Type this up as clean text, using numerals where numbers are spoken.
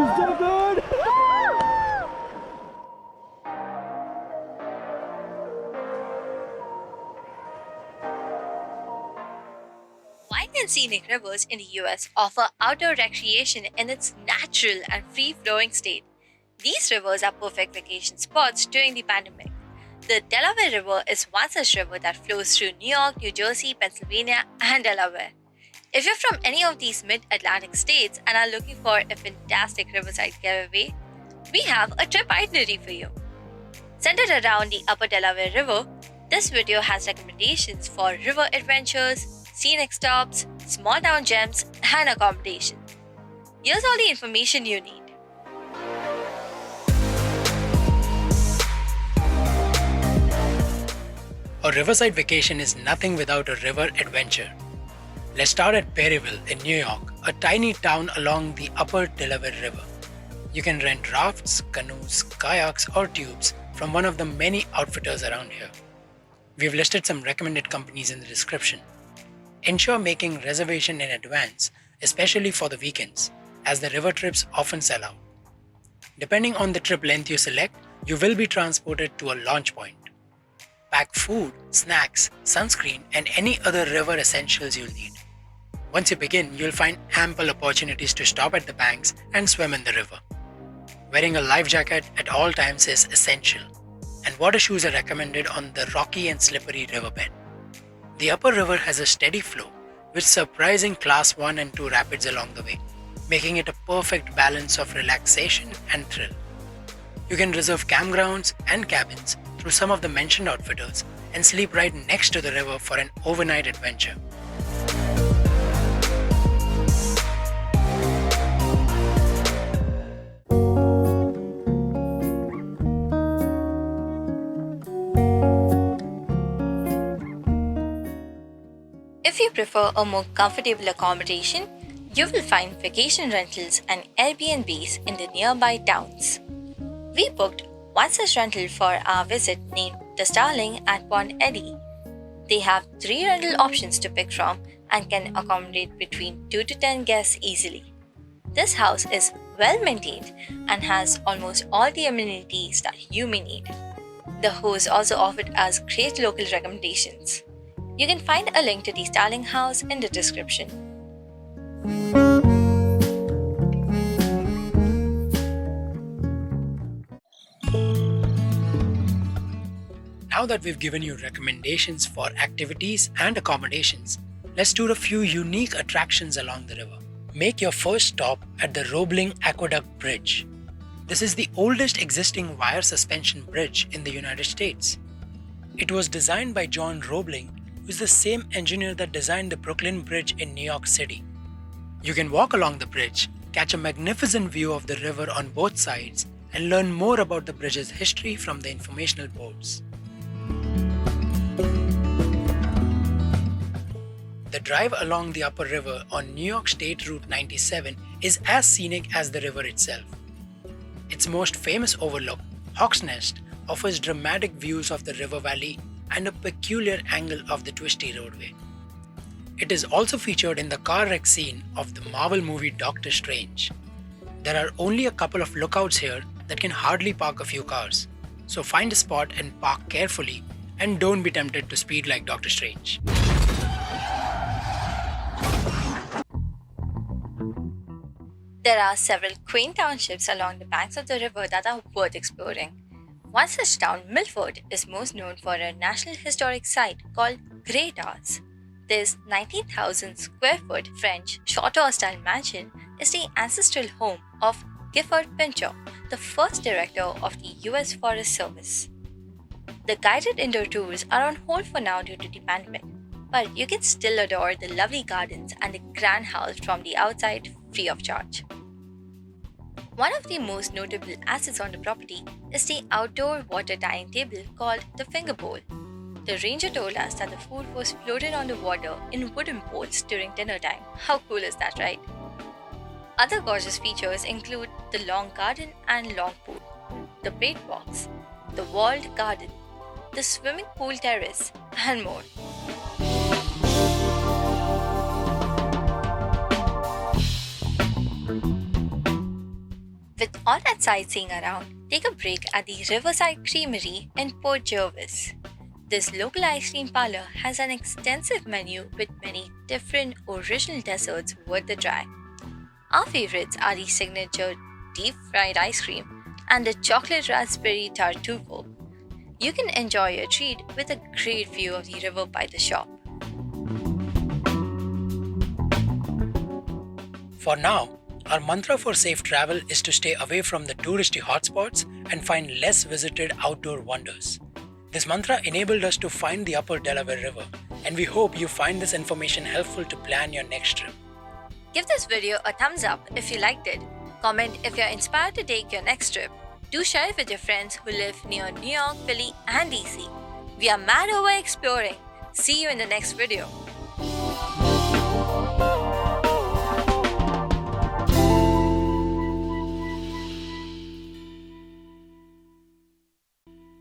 is so good! Wild and scenic rivers in the US offer outdoor recreation in its natural and free-flowing state. These rivers are perfect vacation spots during the pandemic. The Delaware River is one such river that flows through New York, New Jersey, Pennsylvania, and Delaware. If you're from any of these mid-Atlantic states and are looking for a fantastic riverside getaway, we have a trip itinerary for you. Centered around the Upper Delaware River, this video has recommendations for river adventures, scenic stops, small town gems, and accommodation. Here's all the information you need. A riverside vacation is nothing without a river adventure. Let's start at Barryville in New York, a tiny town along the Upper Delaware River. You can rent rafts, canoes, kayaks, or tubes from one of the many outfitters around here. We've listed some recommended companies in the description. Ensure making reservation in advance, especially for the weekends, as the river trips often sell out. Depending on the trip length you select, you will be transported to a launch point. Pack food, snacks, sunscreen, and any other river essentials you'll need. Once you begin, you'll find ample opportunities to stop at the banks and swim in the river. Wearing a life jacket at all times is essential, and water shoes are recommended on the rocky and slippery riverbed. The upper river has a steady flow with surprising class 1 and 2 rapids along the way, making it a perfect balance of relaxation and thrill. You can reserve campgrounds and cabins through some of the mentioned outfitters and sleep right next to the river for an overnight adventure. If you prefer a more comfortable accommodation, you will find vacation rentals and Airbnbs in the nearby towns. We booked one such rental for our visit named the Starling at Eddy. They have 3 rental options to pick from and can accommodate between 2 to 10 guests easily. This house is well maintained and has almost all the amenities that you may need. The host also offered us great local recommendations. You can find a link to the Starling house in the description. Now that we've given you recommendations for activities and accommodations, let's tour a few unique attractions along the river. Make your first stop at the Roebling Aqueduct Bridge. This is the oldest existing wire suspension bridge in the United States. It was designed by John Roebling, who is the same engineer that designed the Brooklyn Bridge in New York City. You can walk along the bridge, catch a magnificent view of the river on both sides, and learn more about the bridge's history from the informational boards. The drive along the upper river on New York State Route 97 is as scenic as the river itself. Its most famous overlook, Hawk's Nest, offers dramatic views of the river valley and a peculiar angle of the twisty roadway. It is also featured in the car wreck scene of the Marvel movie Doctor Strange. There are only a couple of lookouts here that can hardly park a few cars, so find a spot and park carefully and don't be tempted to speed like Doctor Strange. There are several quaint townships along the banks of the river that are worth exploring. One such town, Milford, is most known for a National Historic Site called Grey Towers. This 19,000 square foot French chateau-style mansion is the ancestral home of Gifford Pinchot, the first director of the US Forest Service. The guided indoor tours are on hold for now due to the pandemic, but you can still adore the lovely gardens and the grand house from the outside free of charge. One of the most notable assets on the property is the outdoor water dining table called the Finger Bowl. The ranger told us that the food was floated on the water in wooden bowls during dinner time. How cool is that, right? Other gorgeous features include the long garden and long pool, the bait box, the walled garden, the swimming pool terrace, and more. not sightseeing around, take a break at the Riverside Creamery in Port Jervis. This local ice cream parlor has an extensive menu with many different original desserts worth the try. Our favorites are the signature deep fried ice cream and the chocolate raspberry tartufo. You can enjoy your treat with a great view of the river by the shop. For now, our mantra for safe travel is to stay away from the touristy hotspots and find less visited outdoor wonders. This mantra enabled us to find the Upper Delaware River, and we hope you find this information helpful to plan your next trip. Give this video a thumbs up if you liked it. Comment if you're inspired to take your next trip. Do share it with your friends who live near New York, Philly, and DC. We are mad over exploring. See you in the next video.